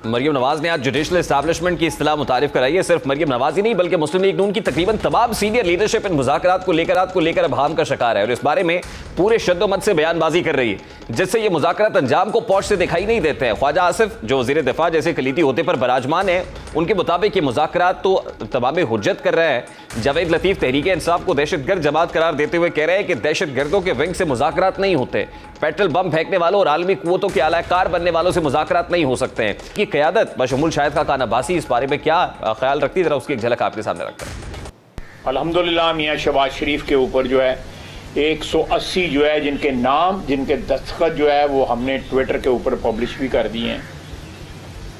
मरियम नवाज ने आज judicial establishment की इस्तिलाह मुतारिफ कराई है। सिर्फ मरियम नवाज ही नहीं बल्कि मुस्लिम लीग नून की तकरीबन तमाम सीनियर लीडरशिप इन मुज़ाकरात को लेकर अभाम का शिकार है और इस बारे में पूरे शद्दोमत से बयानबाजी कर रही है, जिससे ये मुज़ाकरात अंजाम को पहुंच से दिखाई नहीं देते हैं। ख्वाजा आसिफ जो वज़ीर दिफा जैसे कलीदी होते पर बराजमान है, उनके मुताबिक ये मुज़ाकरात तो तमाम हुज्जत कर रहा है। जावेद लतीफ़ तहरीक इंसाफ को दहशतगर्द जमात करार देते हुए कह रहे हैं कि दहशतगर्दों के विंग से मुज़ाकरात नहीं होते, पेट्रोल बम फेंकने वालों और आलमी कुव्वतों के आलाकार बनने वालों से मुज़ाकरात नहीं हो सकते हैं। कि क़यादत बशमूल शाहिद खान अब्बासी इस बारे में क्या ख्याल रखती है, जरा उसकी एक झलक आपके सामने रखते हैं। अल्हम्दुलिल्लाह मियाँ शहबाज शरीफ के ऊपर जो है 180 जो है जिनके नाम जिनके दस्तखत जो है वो हमने ट्विटर के ऊपर पब्लिश भी कर दिए हैं,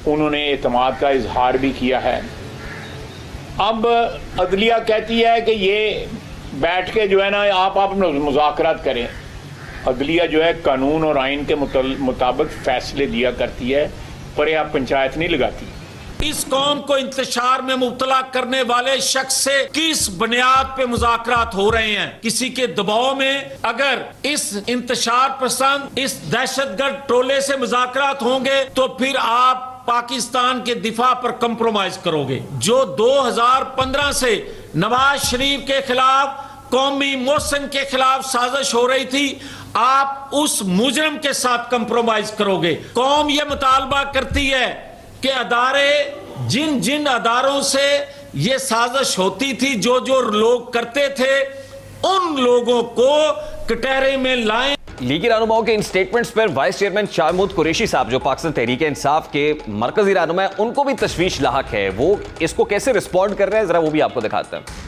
उन्होंने एतमाद का इजहार भी किया है। अब अदलिया कहती है कि ये बैठ के जो है ना आप मुज़ाकरात करें। अदलिया जो है कानून और आइन के मुताबिक फैसले दिया करती है, पर आप पंचायत नहीं लगाती। इस कौम को इंतशार में मुब्तला करने वाले शख्स से किस बुनियाद पे मुज़ाकरात हो रहे हैं? किसी के दबाव में अगर इस इंतशार पसंद इस दहशतगर्द टोले से मुज़ाकरात होंगे तो फिर आप पाकिस्तान के दिफा पर कंप्रोमाइज करोगे। जो 2015 से नवाज शरीफ के खिलाफ कौमी मोहसिन के खिलाफ साजिश हो रही थी, आप उस मुजरम के साथ कंप्रोमाइज करोगे। कौम यह मुतालबा करती है कि अदारे जिन जिन अदारों से ये साजिश होती थी, जो जो लोग करते थे, उन लोगों को कटहरे में लाएं। लीगी रहनुमाओं के इन स्टेटमेंट्स पर वाइस चेयरमैन शाहमूद कुरैशी साहब जो पाकिस्तान तहरीक इंसाफ के मरकजी रहनुमा है, उनको भी तशवीश लाहक है। वो इसको कैसे रिस्पॉन्ड कर रहे हैं जरा वो भी आपको दिखाते हैं।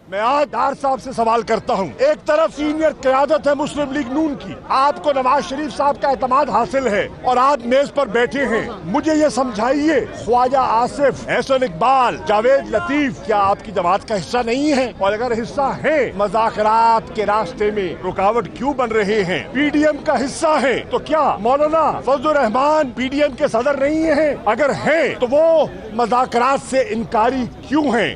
मैं आज डार साहब से सवाल करता हूं, एक तरफ सीनियर क़यादत है मुस्लिम लीग नून की, आपको नवाज शरीफ साहब का एतमाद हासिल है और आप मेज पर बैठे हैं। मुझे ये समझाइए, ख्वाजा आसिफ, एहसन इकबाल, जावेद लतीफ क्या आपकी जमात का हिस्सा नहीं है? और अगर हिस्सा है, मुज़ाकरात के रास्ते में रुकावट क्यों बन रहे हैं? PDM का हिस्सा है तो क्या मौलाना फजलुर रहमान PDM के सदर नहीं है? अगर है तो वो मुज़ाकरात से इनकारी क्यों हैं?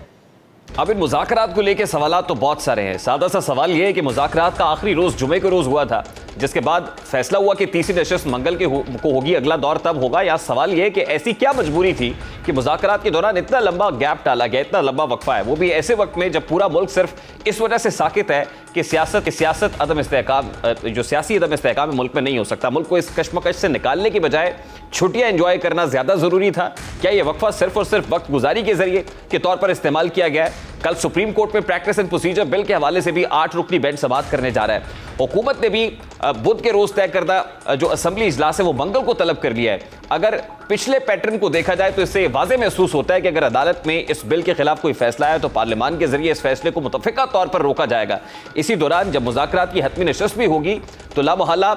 अब इन मुज़ाकरात को लेकर सवालात तो बहुत सारे हैं। सादा सा सवाल यह है कि मुज़ाकरात का आखिरी रोज जुमे के रोज हुआ था, जिसके बाद फैसला हुआ कि तीसरी नशस्त मंगल को होगी, अगला दौर तब होगा। या सवाल यह है कि ऐसी क्या मजबूरी थी कि मुज़ाकरात के दौरान इतना लंबा गैप डाला गया, इतना लंबा वक्फा है, वो भी ऐसे वक्त में जब पूरा मुल्क सिर्फ इस वजह से साकित है कि सियासत अदम इस्तेहकाम, जो सियासी अदम इस्तेहकाम मुल्क में नहीं हो सकता। मुल्क को इस कशमकश से निकालने की बजाय छुट्टियां एंजॉय करना ज्यादा जरूरी था। क्या यह वक्फा सिर्फ और सिर्फ वक्त गुजारी के जरिए के तौर पर इस्तेमाल किया गया है? कल सुप्रीम कोर्ट में प्रैक्टिस एंड प्रोसीजर बिल के हवाले से भी 8 रुकनी बेंच समाअत करने जा रहा है। हुकूमत ने भी बुध के रोज तय करदा जो असेंबली इजलास है वो मंगल को तलब कर लिया है। अगर पिछले पैटर्न को देखा जाए तो इससे वाज़ेह महसूस होता है कि अगर अदालत में इस बिल के खिलाफ कोई फैसला आया तो पार्लियामान के जरिए इस फैसले को मुतफ़िका तौर पर रोका जाएगा। इसी दौरान जब मुज़ाकरात की हतमी नशस्त भी होगी तो लामहला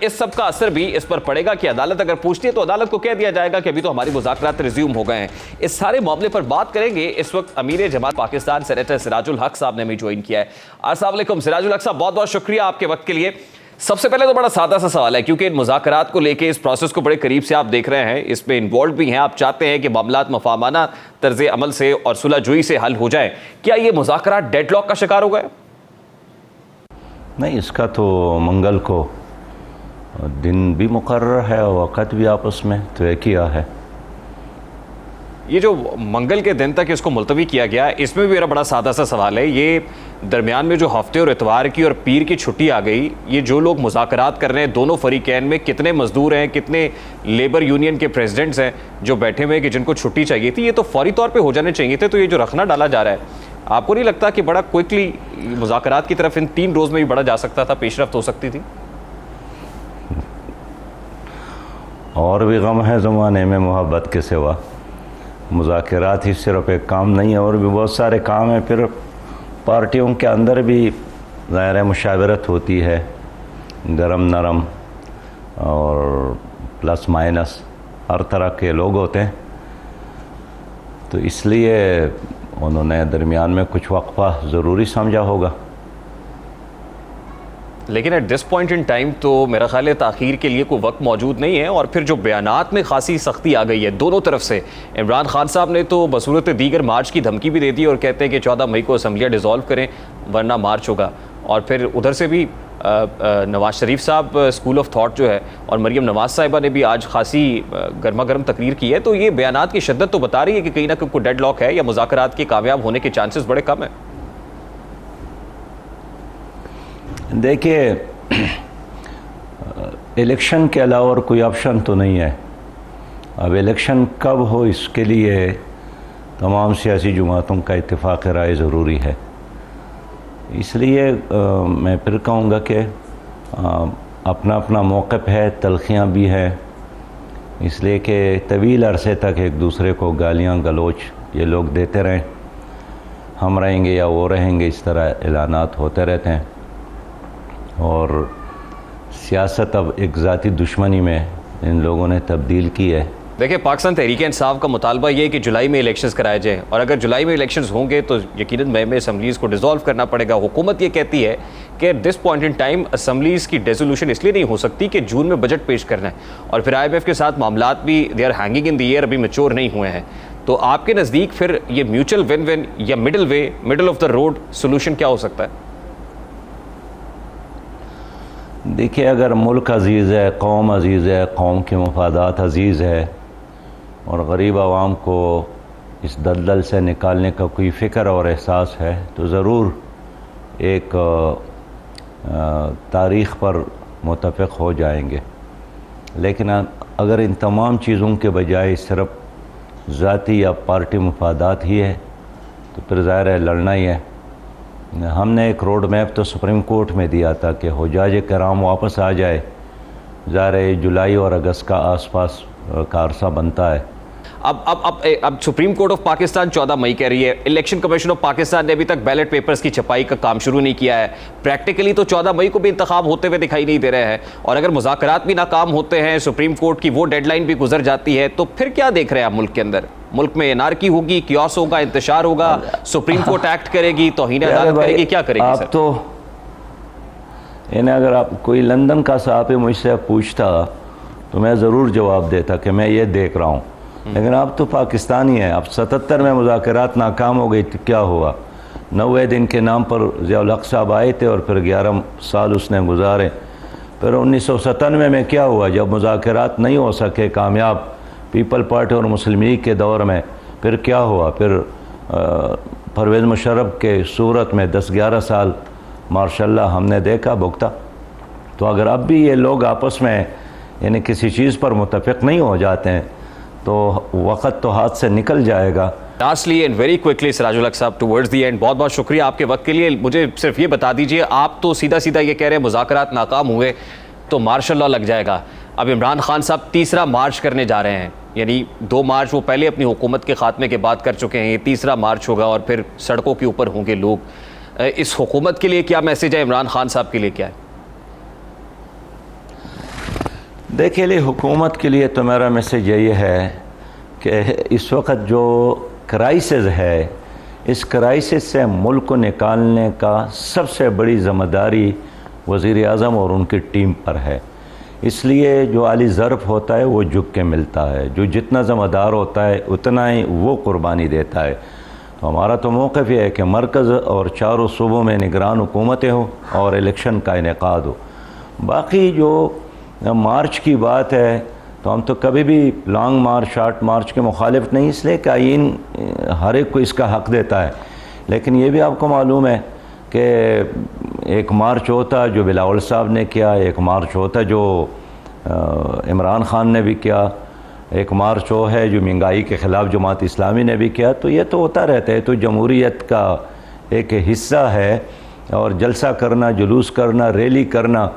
इस सब का असर भी इस पर पड़ेगा कि अदालत अगर पूछती है तो अदालत को कह दिया जाएगा कि अभी तो हमारी मुज़ाकरात रिज्यूम हो गए हैं। इस सारे मामले पर बात करेंगे। इस वक्त अमीर जमात पाकिस्तान सेनेटर सिराजुल हक साहब ने हमें ज्वाइन किया है। अस्सलाम वालेकुम सिराजुल हक साहब, बहुत बहुत शुक्रिया आपके वक्त के लिए। सबसे पहले तो बड़ा सादा सा सवाल है, क्योंकि इन मुज़ाकरात को लेके इस प्रोसेस को बड़े करीब से आप देख रहे हैं, इसमें इन्वॉल्व भी हैं, आप चाहते हैं कि मामलात मफाहमाना तर्ज अमल से और सुलह-जुई से हल हो जाए। क्या ये मुज़ाकरात डेडलॉक का शिकार हो गए? नहीं, इसका तो मंगल को दिन भी मुकर्रर है और वक़्त भी आपस में तय किया है। ये जो मंगल के दिन तक इसको मुलतवी किया गया, इसमें भी मेरा बड़ा सादा सा सवाल है, ये दरमियान में जो हफ्ते और इतवार की और पीर की छुट्टी आ गई, ये जो लोग मुज़ाकरात कर रहे हैं दोनों फरीकैन में, कितने मजदूर हैं, कितने लेबर यूनियन के प्रेसिडेंट्स हैं जो बैठे हुए हैं कि जिनको छुट्टी चाहिए थी, ये तो फौरी तौर पर हो जाने चाहिए थे। तो ये जो रखना डाला जा रहा है, आपको नहीं लगता कि बड़ा क्विकली मुज़ाकरात की तरफ इन 3 रोज़ में भी बढ़ा जा सकता था, पेशरफ्त हो सकती थी? और भी गम है ज़माने में मोहब्बत के सिवा। मुज़ाकरात ही सिर्फ एक काम नहीं है, और भी बहुत सारे काम हैं। फिर पार्टियों के अंदर भी ज़ाहिर मुशावरत होती है, गरम नरम और प्लस माइनस हर तरह के लोग होते हैं। तो इसलिए उन्होंने दरमियान में कुछ वक्फा ज़रूरी समझा होगा। लेकिन at this point in time तो मेरा ख्याल है ताख़ीर के लिए कोई वक्त मौजूद नहीं है। और फिर जो बयानात में खासी सख्ती आ गई है दोनों तरफ से, इमरान खान साहब ने तो बसूरत दीगर मार्च की धमकी भी दे दी और कहते हैं कि 14 मई को असम्बलियाँ डिज़ोल्व करें वरना मार्च होगा। और फिर उधर से भी नवाज शरीफ साहब स्कूल ऑफ थॉट जो है और मरीम नवाज साहिबा ने भी आज खासी गर्मा गर्म तकरीर की है, तो ये बयानात की शिद्दत तो बता रही है कि कहीं ना कहीं कोई डेडलॉक है या मुज़ाकरात के कामयाब होने के चांसेस बड़े कम है। देखिए, इलेक्शन के अलावा और कोई ऑप्शन तो नहीं है। अब इलेक्शन कब हो इसके लिए तमाम सियासी जमातों का इत्तेफाक राय ज़रूरी है। इसलिए मैं फिर कहूँगा कि अपना अपना मौक़िफ़ है, तलख़ियाँ भी है, इसलिए कि तवील अरसे तक एक दूसरे को गालियाँ गलोच ये लोग देते रहें, हम रहेंगे या वो रहेंगे, इस तरह ऐलानात होते रहते हैं और सियासत अब एक ज़ाती दुश्मनी में इन लोगों ने तब्दील की है। देखिए, पाकिस्तान तहरीक इंसाफ का मुतालबा ये है कि जुलाई में इलेक्शंस कराए जाएँ और अगर जुलाई में इलेक्शंस होंगे तो यकीनन मई में असम्बलीज़ को डिज़ोल्व करना पड़ेगा। हुकूमत ये कहती है कि at this point in time assemblies की डिसोल्यूशन इसलिए नहीं हो सकती कि जून में बजट पेश करना है और फिर IMF के साथ मामलात भी they are hanging in the air, अभी मैच्योर नहीं हुए हैं। तो आपके नज़दीक फिर ये म्यूचुअल विन विन या middle of the road solution क्या हो सकता है? देखिए, अगर मुल्क अज़ीज़ है, कौम अज़ीज़ है, कौम के मफादात अज़ीज़ है और गरीब आवाम को इस दलदल से निकालने का कोई फ़िक्र और एहसास है तो ज़रूर एक तारीख़ पर मुत्तफ़िक़ हो जाएंगे। लेकिन अगर इन तमाम चीज़ों के बजाय सिर्फ ज़ाती या पार्टी मफादात ही है तो फिर ज़ाहिर है लड़ना ही है। हमने एक रोड मैप तो सुप्रीम कोर्ट में दिया था कि हुज्जाज कराम वापस आ जाए। ज़ाहिर है जुलाई और अगस्त का आसपास का अरसा बनता है। अब सुप्रीम कोर्ट ऑफ पाकिस्तान 14 मई कह रही है। इलेक्शन कमीशन ऑफ पाकिस्तान ने अभी तक बैलेट पेपर्स की छपाई का काम शुरू नहीं किया है। प्रैक्टिकली तो 14 मई को भी इंतखाब होते हुए दिखाई नहीं दे रहे हैं और अगर मुज़ाकरात भी नाकाम होते हैं, सुप्रीम कोर्ट की वो डेडलाइन भी गुजर जाती है, तो फिर क्या देख रहे हैं आप मुल्क के अंदर? मुल्क में एनार्की होगी, कियोस होगा, इंतशार होगा, सुप्रीम कोर्ट एक्ट करेगी, तौहीन अदालत करेगी, क्या करेगी? आप तो इन्हें अगर आप कोई लंदन का साहब मुझसे पूछता तो मैं ज़रूर जवाब देता कि मैं ये देख रहा हूँ, लेकिन आप तो पाकिस्तानी हैं। अब 77 में मुज़ाकरात नाकाम हो गई तो क्या हुआ? 90 दिन के नाम पर ज़ियाउल हक़ साहब आए थे और फिर 11 साल उसने गुजारे। फिर 1997 में क्या हुआ जब मुज़ाकरात नहीं हो सके कामयाब पीपल पार्टी और मुस्लिम लीग के दौर में? फिर क्या हुआ? फिर परवेज़ मुशर्रफ के सूरत में 10-11 साल माशाल्लाह हमने देखा भुगता। तो अगर अब भी ये लोग आपस में यानी किसी चीज़ पर मुत्तफ़िक़ नहीं हो जाते हैं तो वक़्त तो हाथ से निकल जाएगा। Lastly and very quickly Sirajul हक़ साहब, टुवर्ड्स द एंड, बहुत बहुत शुक्रिया आपके वक्त के लिए। मुझे सिर्फ ये बता दीजिए, आप तो सीधा सीधा ये कह रहे हैं मुज़ाकरात नाकाम हुए तो मार्शल लॉ लग जाएगा। अब इमरान खान साहब तीसरा मार्च करने जा रहे हैं, यानी 2 मार्च वो पहले अपनी हुकूमत के ख़ात्मे के बाद कर चुके हैं, ये तीसरा मार्च होगा और फिर सड़कों के ऊपर होंगे लोग। इस हुकूमत के लिए क्या मैसेज है, इमरान खान साहब के लिए क्या है? देखिए लिए हुकूमत के लिए तो मेरा मैसेज यही है कि इस वक्त जो क्राइसिस है, इस क्राइसिस से मुल्क को निकालने का सबसे बड़ी ज़िम्मेदारी वज़ीर आज़म और उनकी टीम पर है। इसलिए जो आली ज़र्फ़ होता है वो झुक के मिलता है, जो जितना ज़िम्मेदार होता है उतना ही वो कुर्बानी देता है। तो हमारा तो मौक़िफ़ ये है कि मरकज़ और चारों सूबों में निगरान हुकूमतें हों और इलेक्शन का इनेकाद हो। बाकी जो मार्च की बात है तो हम तो कभी भी लॉन्ग मार्च, शॉर्ट मार्च के मुखालिफ नहीं, इसलिए कि आईन हर एक को इसका हक़ देता है। लेकिन ये भी आपको मालूम है कि एक मार्च होता जो बिलावल साहब ने किया, एक मार्च होता जो इमरान खान ने भी किया, एक मार्च वो है जो महंगाई के ख़िलाफ़ जमात इस्लामी ने भी किया। तो ये तो होता रहता है, तो जमहूरियत का एक हिस्सा है और जलसा करना, जुलूस करना, रैली करना।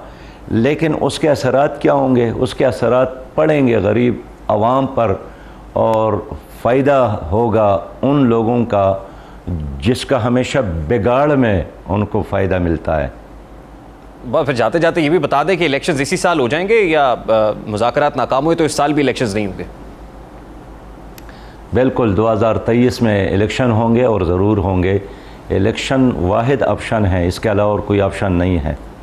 लेकिन उसके असरात क्या होंगे? उसके असरात पड़ेंगे गरीब आवाम पर और फ़ायदा होगा उन लोगों का जिसका हमेशा बिगाड़ में उनको फ़ायदा मिलता है। फिर जाते जाते ये भी बता दें कि इलेक्शंस इसी साल हो जाएंगे या मुज़ाकरात नाकाम हुए तो इस साल भी इलेक्शंस नहीं होंगे? बिल्कुल 2023 में इलेक्शन होंगे और ज़रूर होंगे। इलेक्शन वाहिद ऑप्शन है, इसके अलावा और कोई ऑप्शन नहीं है।